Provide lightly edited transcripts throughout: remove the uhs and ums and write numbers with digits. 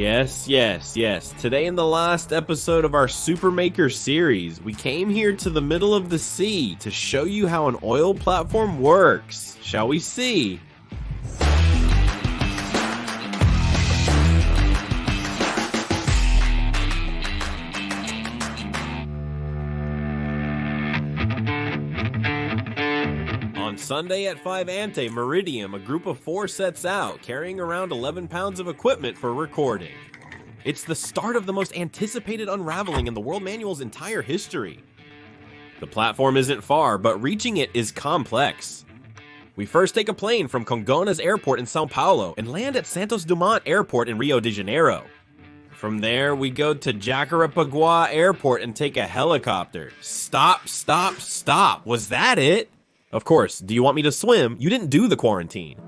Yes. Today in the last episode of our Supermaker series, we came here to the middle of the sea to show you how an oil platform works. Shall we see? On Sunday at 5 ante Meridium, a group of 4 sets out, carrying around 11 pounds of equipment for recording. It's the start of the most anticipated unraveling in the World Manual's entire history. The platform isn't far, but reaching it is complex. We first take a plane from Congonhas Airport in Sao Paulo and land at Santos Dumont Airport in Rio de Janeiro. From there, we go to Jacarepaguá Airport and take a helicopter. Stop. Was that it? Of course, do you want me to swim? You didn't do the quarantine.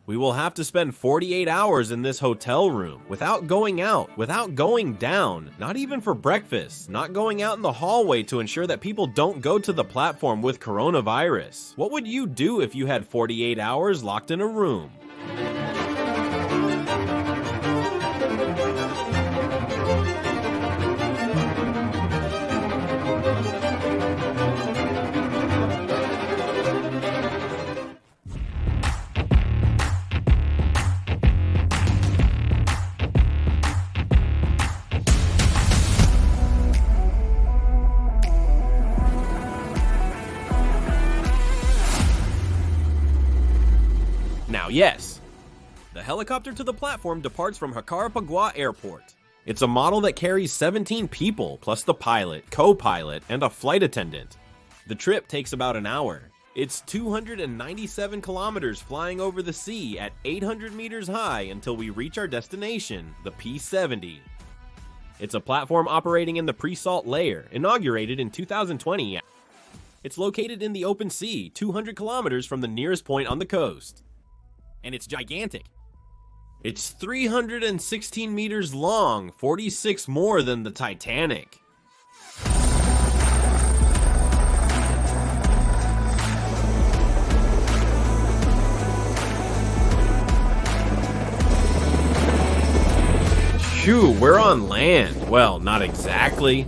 We will have to spend 48 hours in this hotel room, without going out, without going down, not even for breakfast, not going out in the hallway to ensure that people don't go to the platform with coronavirus. What would you do if you had 48 hours locked in a room? Now, yes, the helicopter to the platform departs from Jacarepaguá Airport. It's a model that carries 17 people, plus the pilot, co-pilot, and a flight attendant. The trip takes about an hour. It's 297 kilometers flying over the sea at 800 meters high until we reach our destination, the P-70. It's a platform operating in the pre-salt layer, inaugurated in 2020. It's located in the open sea, 200 kilometers from the nearest point on the coast. And it's gigantic. It's 316 meters long, 46 more than the Titanic. Phew, we're on land. Well, not exactly.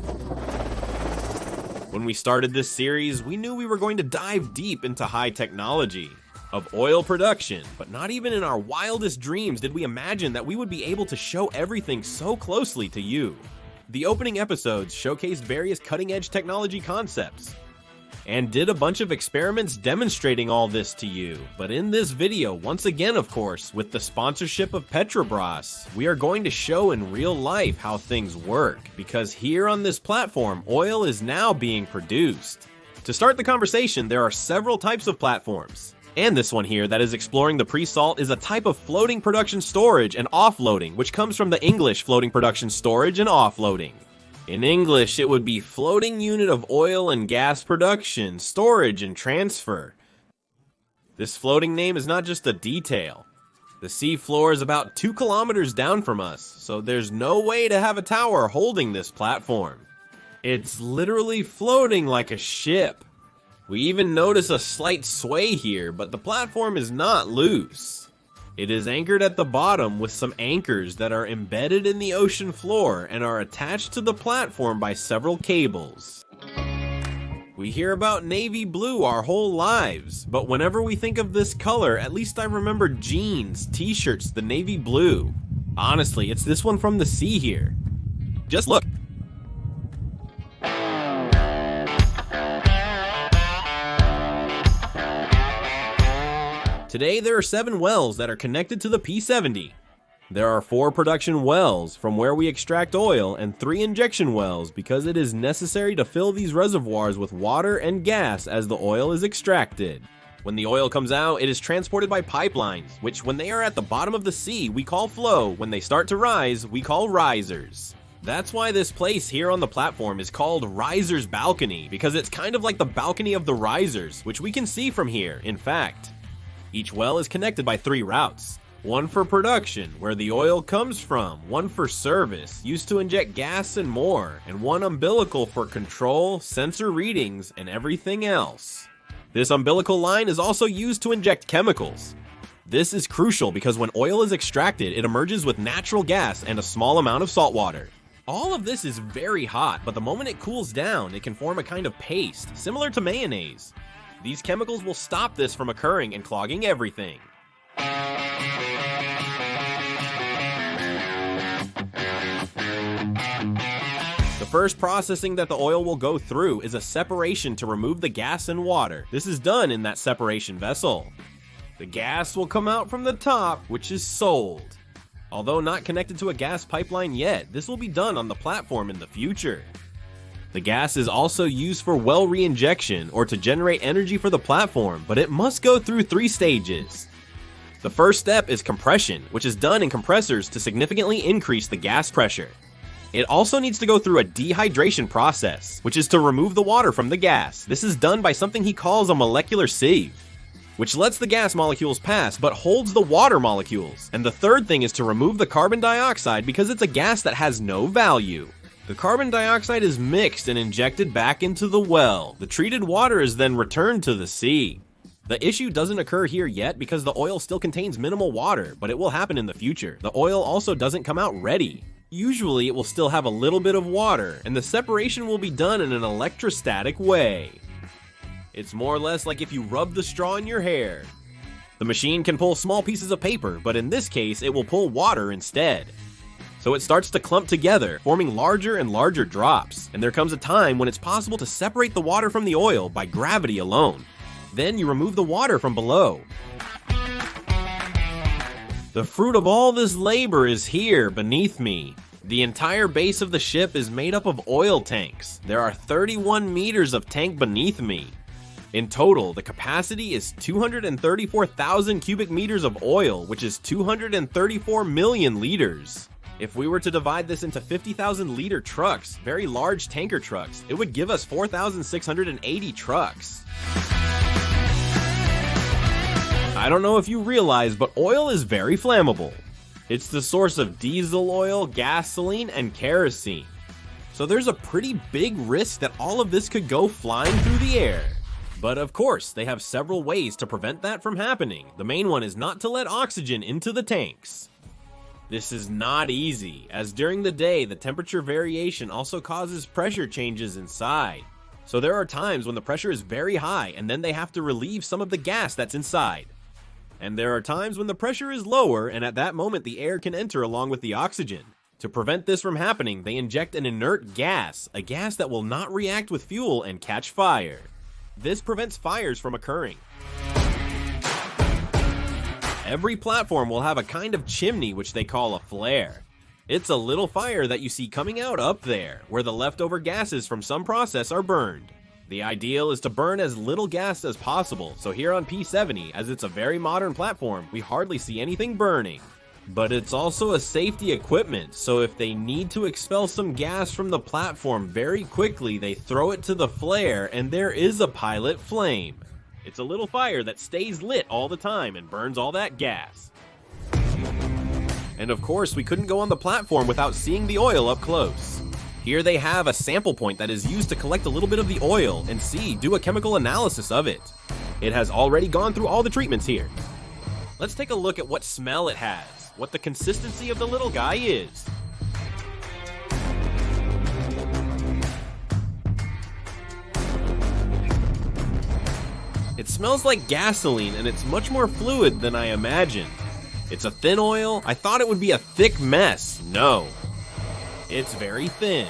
When we started this series, we knew we were going to dive deep into high technology of oil production, but not even in our wildest dreams did we imagine that we would be able to show everything so closely to you. The opening episodes showcased various cutting-edge technology concepts, and did a bunch of experiments demonstrating all this to you. But in this video, once again of course, with the sponsorship of Petrobras, we are going to show in real life how things work, because here on this platform, oil is now being produced. To start the conversation, there are several types of platforms. And this one here that is exploring the pre-salt is a type of floating production storage and offloading, which comes from the English floating production storage and offloading. In English, it would be floating unit of oil and gas production, storage, and transfer. This floating name is not just a detail. The sea floor is about 2 kilometers down from us, so there's no way to have a tower holding this platform. It's literally floating like a ship. We even notice a slight sway here, but the platform is not loose. It is anchored at the bottom with some anchors that are embedded in the ocean floor and are attached to the platform by several cables. We hear about navy blue our whole lives, but whenever we think of this color, at least I remember jeans, t-shirts, the navy blue. Honestly, it's this one from the sea here. Just look. Today, there are 7 wells that are connected to the P-70. There are 4 production wells from where we extract oil and 3 injection wells because it is necessary to fill these reservoirs with water and gas as the oil is extracted. When the oil comes out, it is transported by pipelines, which when they are at the bottom of the sea, we call flow. When they start to rise, we call risers. That's why this place here on the platform is called Riser's Balcony, because it's kind of like the balcony of the risers, which we can see from here, in fact. Each well is connected by 3 routes. One for production, where the oil comes from, one for service, used to inject gas and more, and one umbilical for control, sensor readings, and everything else. This umbilical line is also used to inject chemicals. This is crucial because when oil is extracted, it emerges with natural gas and a small amount of salt water. All of this is very hot, but the moment it cools down, it can form a kind of paste, similar to mayonnaise. These chemicals will stop this from occurring and clogging everything. The first processing that the oil will go through is a separation to remove the gas and water. This is done in that separation vessel. The gas will come out from the top, which is sold. Although not connected to a gas pipeline yet, this will be done on the platform in the future. The gas is also used for well reinjection or to generate energy for the platform, but it must go through 3 stages. The first step is compression, which is done in compressors to significantly increase the gas pressure. It also needs to go through a dehydration process, which is to remove the water from the gas. This is done by something he calls a molecular sieve, which lets the gas molecules pass but holds the water molecules. And the third thing is to remove the carbon dioxide because it's a gas that has no value. The carbon dioxide is mixed and injected back into the well. The treated water is then returned to the sea. The issue doesn't occur here yet because the oil still contains minimal water, but it will happen in the future. The oil also doesn't come out ready. Usually it will still have a little bit of water, and the separation will be done in an electrostatic way. It's more or less like if you rub the straw in your hair. The machine can pull small pieces of paper, but in this case it will pull water instead. So it starts to clump together, forming larger and larger drops, and there comes a time when it's possible to separate the water from the oil by gravity alone. Then you remove the water from below. The fruit of all this labor is here beneath me. The entire base of the ship is made up of oil tanks. There are 31 meters of tank beneath me. In total, the capacity is 234,000 cubic meters of oil, which is 234 million liters. If we were to divide this into 50,000 liter trucks, very large tanker trucks, it would give us 4,680 trucks. I don't know if you realize, but oil is very flammable. It's the source of diesel oil, gasoline, and kerosene. So there's a pretty big risk that all of this could go flying through the air. But of course, they have several ways to prevent that from happening. The main one is not to let oxygen into the tanks. This is not easy, as during the day, the temperature variation also causes pressure changes inside. So there are times when the pressure is very high, and then they have to relieve some of the gas that's inside. And there are times when the pressure is lower, and at that moment the air can enter along with the oxygen. To prevent this from happening, they inject an inert gas, a gas that will not react with fuel and catch fire. This prevents fires from occurring. Every platform will have a kind of chimney which they call a flare. It's a little fire that you see coming out up there, where the leftover gases from some process are burned. The ideal is to burn as little gas as possible, so here on P70, as it's a very modern platform, we hardly see anything burning. But it's also a safety equipment, so if they need to expel some gas from the platform very quickly, they throw it to the flare, and there is a pilot flame. It's a little fire that stays lit all the time and burns all that gas. And of course, we couldn't go on the platform without seeing the oil up close. Here they have a sample point that is used to collect a little bit of the oil and do a chemical analysis of it. It has already gone through all the treatments here. Let's take a look at what smell it has, what the consistency of the little guy is. It smells like gasoline and it's much more fluid than I imagined. It's a thin oil. I thought it would be a thick mess. No. It's very thin.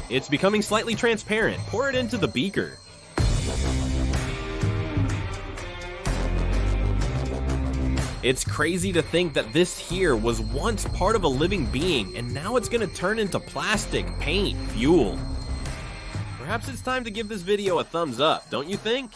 It's becoming slightly transparent. Pour it into the beaker. It's crazy to think that this here was once part of a living being, and now it's gonna turn into plastic, paint, fuel. Perhaps it's time to give this video a thumbs up, don't you think?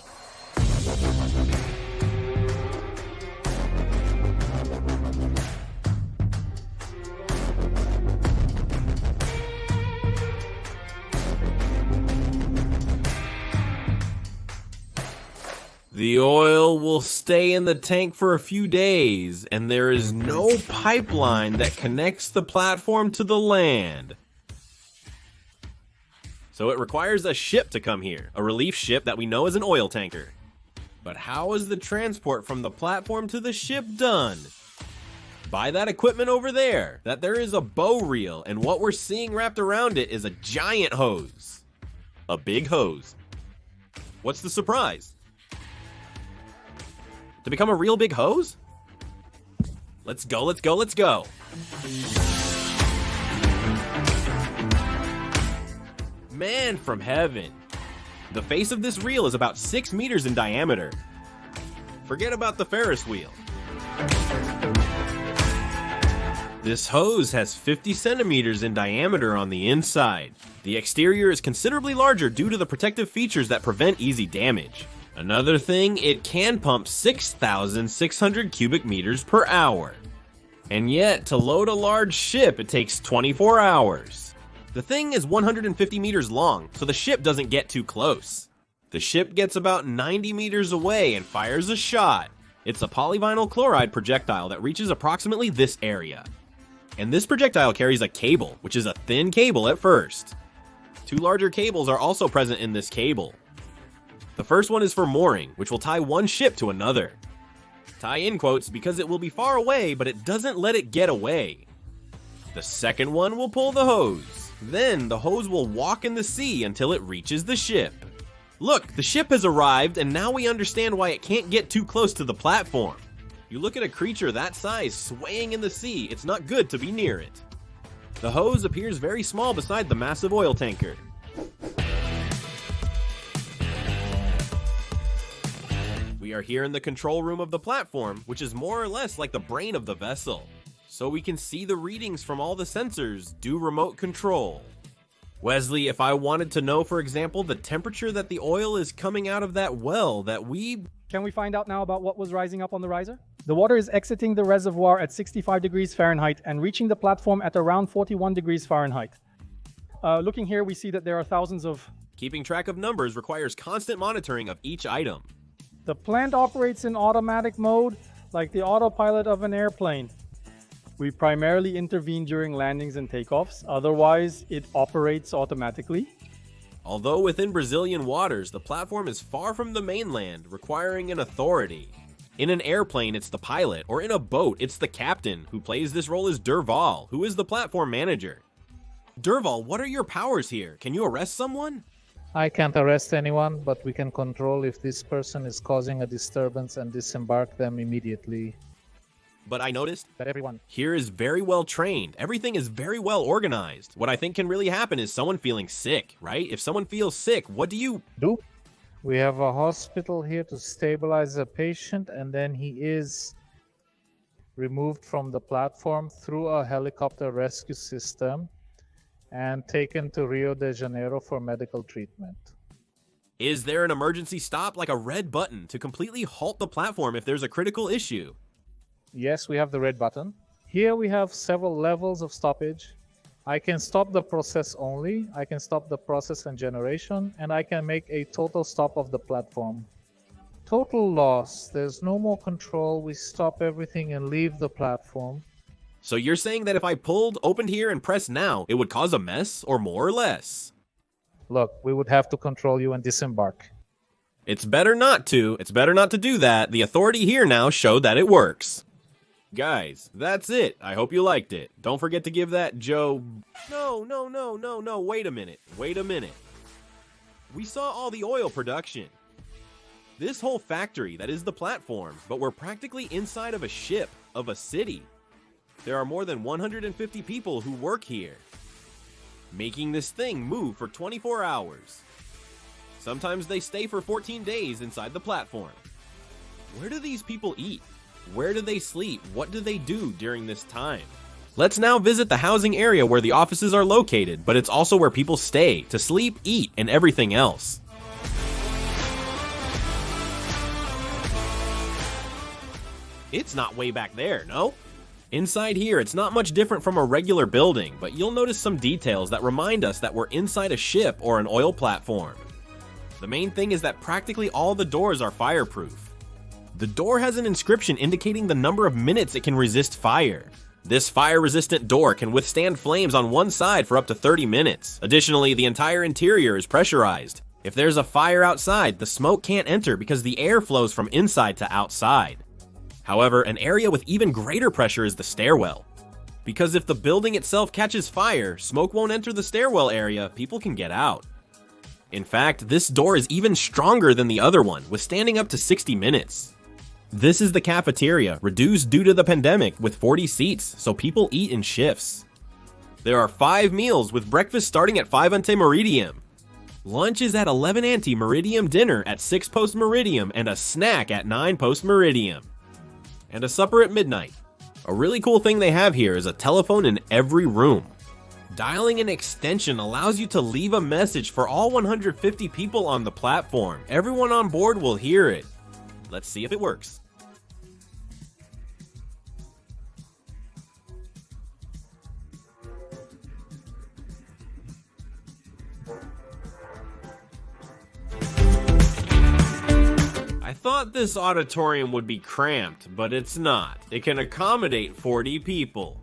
The oil will stay in the tank for a few days, and there is no pipeline that connects the platform to the land. So it requires a ship to come here, a relief ship that we know is an oil tanker. But how is the transport from the platform to the ship done? By that equipment over there, that there is a bow reel, and what we're seeing wrapped around it is a giant hose. A big hose. What's the surprise? To become a real big hose? Let's go, let's go, let's go. Man from heaven. The face of this reel is about 6 meters in diameter. Forget about the Ferris wheel. This hose has 50 centimeters in diameter on the inside. The exterior is considerably larger due to the protective features that prevent easy damage. Another thing, it can pump 6,600 cubic meters per hour. And yet, to load a large ship, it takes 24 hours. The thing is 150 meters long, so the ship doesn't get too close. The ship gets about 90 meters away and fires a shot. It's a polyvinyl chloride projectile that reaches approximately this area. And this projectile carries a cable, which is a thin cable at first. 2 larger cables are also present in this cable. The first one is for mooring, which will tie one ship to another. Tie in quotes because it will be far away, but it doesn't let it get away. The second one will pull the hose. Then the hose will walk in the sea until it reaches the ship. Look, the ship has arrived, and now we understand why it can't get too close to the platform. You look at a creature that size swaying in the sea, it's not good to be near it. The hose appears very small beside the massive oil tanker. We are here in the control room of the platform, which is more or less like the brain of the vessel. So we can see the readings from all the sensors, do remote control. Wesley, if I wanted to know, for example, the temperature that the oil is coming out of that well that we... Can we find out now about what was rising up on the riser? The water is exiting the reservoir at 65 degrees Fahrenheit and reaching the platform at around 41 degrees Fahrenheit. Looking here, we see that there are thousands of... Keeping track of numbers requires constant monitoring of each item. The plant operates in automatic mode, like the autopilot of an airplane. We primarily intervene during landings and takeoffs, otherwise it operates automatically. Although within Brazilian waters, the platform is far from the mainland, requiring an authority. In an airplane, it's the pilot, or in a boat, it's the captain, who plays this role as Durval, who is the platform manager. Durval, what are your powers here? Can you arrest someone? I can't arrest anyone, but we can control if this person is causing a disturbance and disembark them immediately. But I noticed that everyone here is very well trained. Everything is very well organized. What I think can really happen is someone feeling sick, right? If someone feels sick, what do you do? We have a hospital here to stabilize the patient, and then he is removed from the platform through a helicopter rescue system and taken to Rio de Janeiro for medical treatment. Is there an emergency stop, like a red button, to completely halt the platform if there's a critical issue? Yes, we have the red button. Here we have several levels of stoppage. I can stop the process only, I can stop the process and generation, and I can make a total stop of the platform. Total loss, there's no more control, we stop everything and leave the platform. So you're saying that if I opened here and pressed now, it would cause a mess, or more or less? Look, we would have to control you and disembark. It's better not to. It's better not to do that. The authority here now showed that it works. Guys, that's it. I hope you liked it. Don't forget to give that Joe... No, wait a minute. We saw all the oil production. This whole factory, that is the platform, but we're practically inside of a ship, of a city. There are more than 150 people who work here, making this thing move for 24 hours. Sometimes they stay for 14 days inside the platform. Where do these people eat? Where do they sleep? What do they do during this time? Let's now visit the housing area where the offices are located, but it's also where people stay to sleep, eat, and everything else. It's not way back there, no? Inside here, it's not much different from a regular building, but you'll notice some details that remind us that we're inside a ship or an oil platform. The main thing is that practically all the doors are fireproof. The door has an inscription indicating the number of minutes it can resist fire. This fire-resistant door can withstand flames on one side for up to 30 minutes. Additionally, the entire interior is pressurized. If there's a fire outside, the smoke can't enter because the air flows from inside to outside. However, an area with even greater pressure is the stairwell. Because if the building itself catches fire, smoke won't enter the stairwell area, people can get out. In fact, this door is even stronger than the other one, withstanding up to 60 minutes. This is the cafeteria, reduced due to the pandemic with 40 seats, so people eat in shifts. There are 5 meals with breakfast starting at 5 ante meridiem. Lunch is at 11 ante meridiem, dinner at 6 post meridiem, and a snack at 9 post meridiem. And a supper at midnight. A really cool thing they have here is a telephone in every room. Dialing an extension allows you to leave a message for all 150 people on the platform. Everyone on board will hear it. Let's see if it works. I thought this auditorium would be cramped, but it's not. It can accommodate 40 people.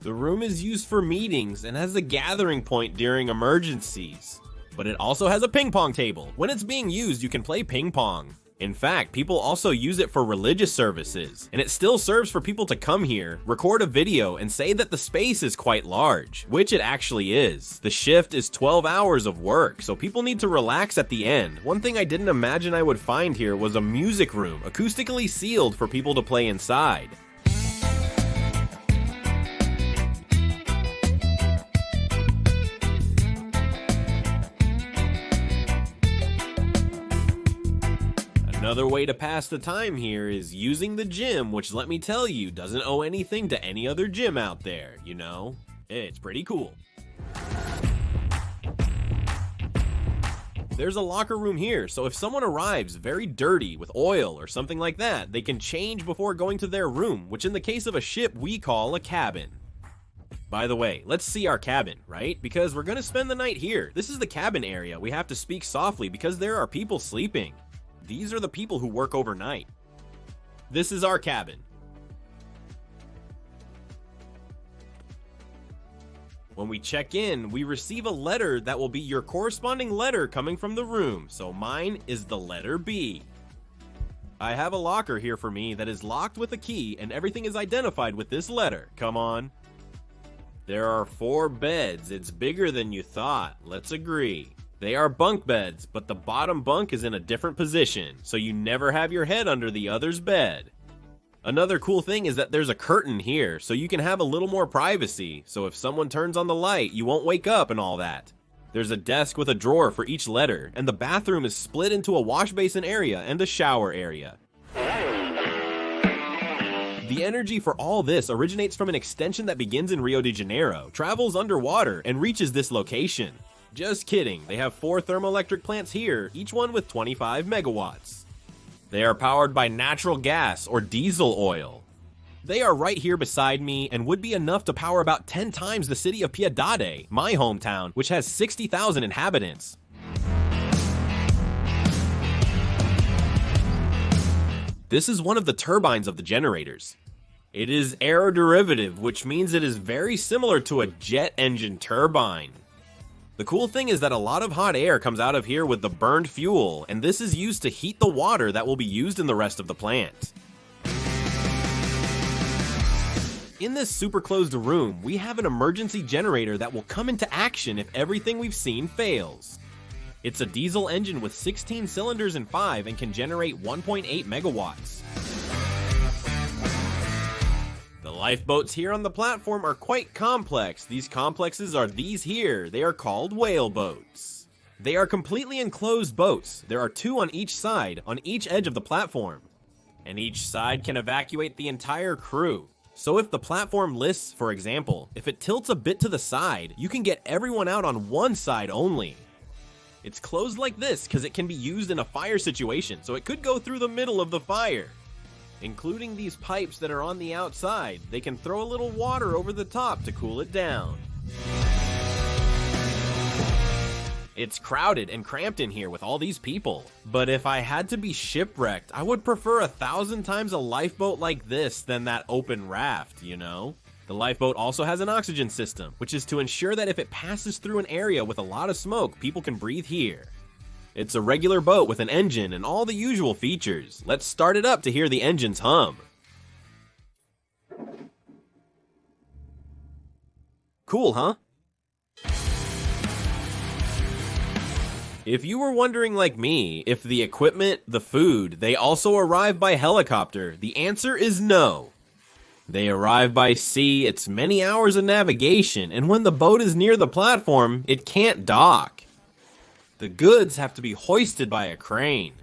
The room is used for meetings and has a gathering point during emergencies. But it also has a ping pong table. When it's being used, you can play ping pong. In fact, people also use it for religious services, and it still serves for people to come here, record a video, and say that the space is quite large, which it actually is. The shift is 12 hours of work, so people need to relax at the end. One thing I didn't imagine I would find here was a music room, acoustically sealed for people to play inside. Another way to pass the time here is using the gym, which let me tell you, doesn't owe anything to any other gym out there, you know? It's pretty cool. There's a locker room here, so if someone arrives very dirty with oil or something like that, they can change before going to their room, which in the case of a ship we call a cabin. By the way, let's see our cabin, right? Because we're gonna spend the night here. This is the cabin area. We have to speak softly because there are people sleeping. These are the people who work overnight. This is our cabin. When we check in, we receive a letter that will be your corresponding letter coming from the room, so mine is the letter B. I have a locker here for me that is locked with a key and everything is identified with this letter. Come on. There are 4 beds. It's bigger than you thought. Let's agree. They are bunk beds, but the bottom bunk is in a different position, so you never have your head under the other's bed. Another cool thing is that there's a curtain here, so you can have a little more privacy, so if someone turns on the light, you won't wake up and all that. There's a desk with a drawer for each letter, and the bathroom is split into a wash basin area and a shower area. The energy for all this originates from an extension that begins in Rio de Janeiro, travels underwater, and reaches this location. Just kidding, they have 4 thermoelectric plants here, each one with 25 megawatts. They are powered by natural gas or diesel oil. They are right here beside me and would be enough to power about 10 times the city of Piedade, my hometown, which has 60,000 inhabitants. This is one of the turbines of the generators. It is aeroderivative, which means it is very similar to a jet engine turbine. The cool thing is that a lot of hot air comes out of here with the burned fuel, and this is used to heat the water that will be used in the rest of the plant. In this super closed room, we have an emergency generator that will come into action if everything we've seen fails. It's a diesel engine with 16 cylinders and 5 and can generate 1.8 megawatts. The lifeboats here on the platform are quite complex. These complexes are these here. They are called whale boats. They are completely enclosed boats. There are 2 on each side, on each edge of the platform. And each side can evacuate the entire crew. So if the platform lists, for example, if it tilts a bit to the side, you can get everyone out on one side only. It's closed like this because it can be used in a fire situation, so it could go through the middle of the fire. Including these pipes that are on the outside, they can throw a little water over the top to cool it down. It's crowded and cramped in here with all these people, but if I had to be shipwrecked, I would prefer 1,000 times a lifeboat like this than that open raft, you know? The lifeboat also has an oxygen system, which is to ensure that if it passes through an area with a lot of smoke, people can breathe here. It's a regular boat with an engine and all the usual features. Let's start it up to hear the engine's hum. Cool, huh? If you were wondering like me, if the equipment, the food, they also arrive by helicopter, the answer is no. They arrive by sea, it's many hours of navigation, and when the boat is near the platform, it can't dock. The goods have to be hoisted by a crane.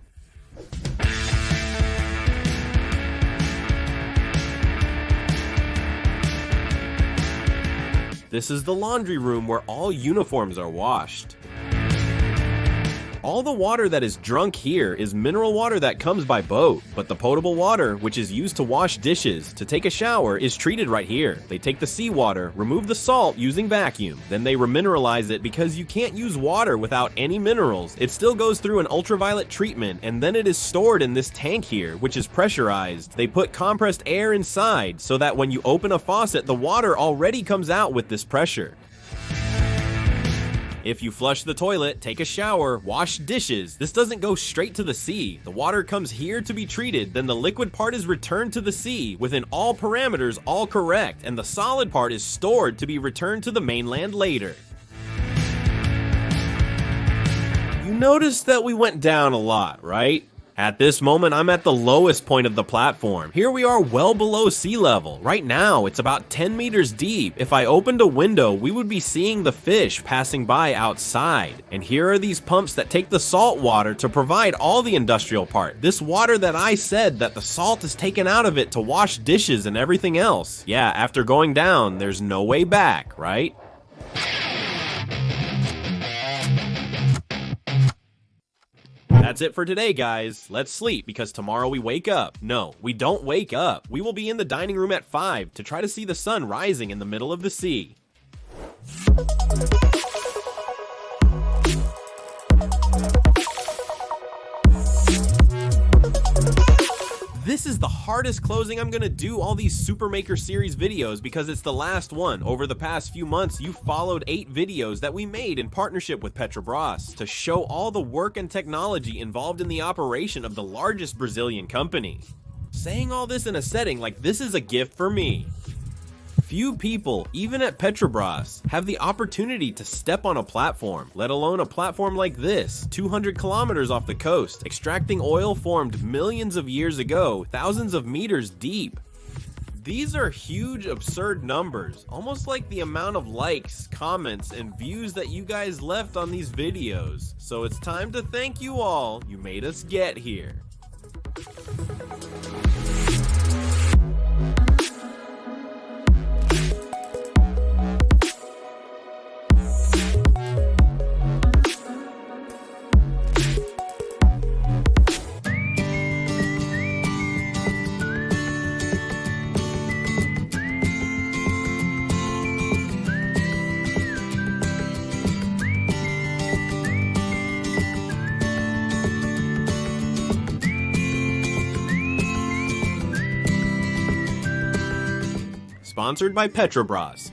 This is the laundry room where all uniforms are washed. All the water that is drunk here is mineral water that comes by boat, but the potable water, which is used to wash dishes, to take a shower, is treated right here. They take the seawater, remove the salt using vacuum, then they remineralize it because you can't use water without any minerals. It still goes through an ultraviolet treatment, and then it is stored in this tank here, which is pressurized. They put compressed air inside so that when you open a faucet, the water already comes out with this pressure. If you flush the toilet, take a shower, wash dishes, this doesn't go straight to the sea. The water comes here to be treated, then the liquid part is returned to the sea within all parameters all correct, and the solid part is stored to be returned to the mainland later. You noticed that we went down a lot, right? At this moment, I'm at the lowest point of the platform. Here we are well below sea level. Right now, it's about 10 meters deep. If I opened a window, we would be seeing the fish passing by outside. And here are these pumps that take the salt water to provide all the industrial part. This water that I said that the salt is taken out of it to wash dishes and everything else. Yeah, after going down, there's no way back, right? That's it for today, guys. Let's sleep because tomorrow we wake up. No, we don't wake up. We will be in the dining room at 5 to try to see the sun rising in the middle of the sea. This is the hardest closing I'm gonna do all these Supermaker series videos because it's the last one. Over the past few months, you've followed 8 videos that we made in partnership with Petrobras to show all the work and technology involved in the operation of the largest Brazilian company. Saying all this in a setting like this is a gift for me. Few people, even at Petrobras, have the opportunity to step on a platform, let alone a platform like this, 200 kilometers off the coast, extracting oil formed millions of years ago, thousands of meters deep. These are huge, absurd numbers, almost like the amount of likes, comments, and views that you guys left on these videos. So it's time to thank you all. You made us get here. Sponsored by Petrobras.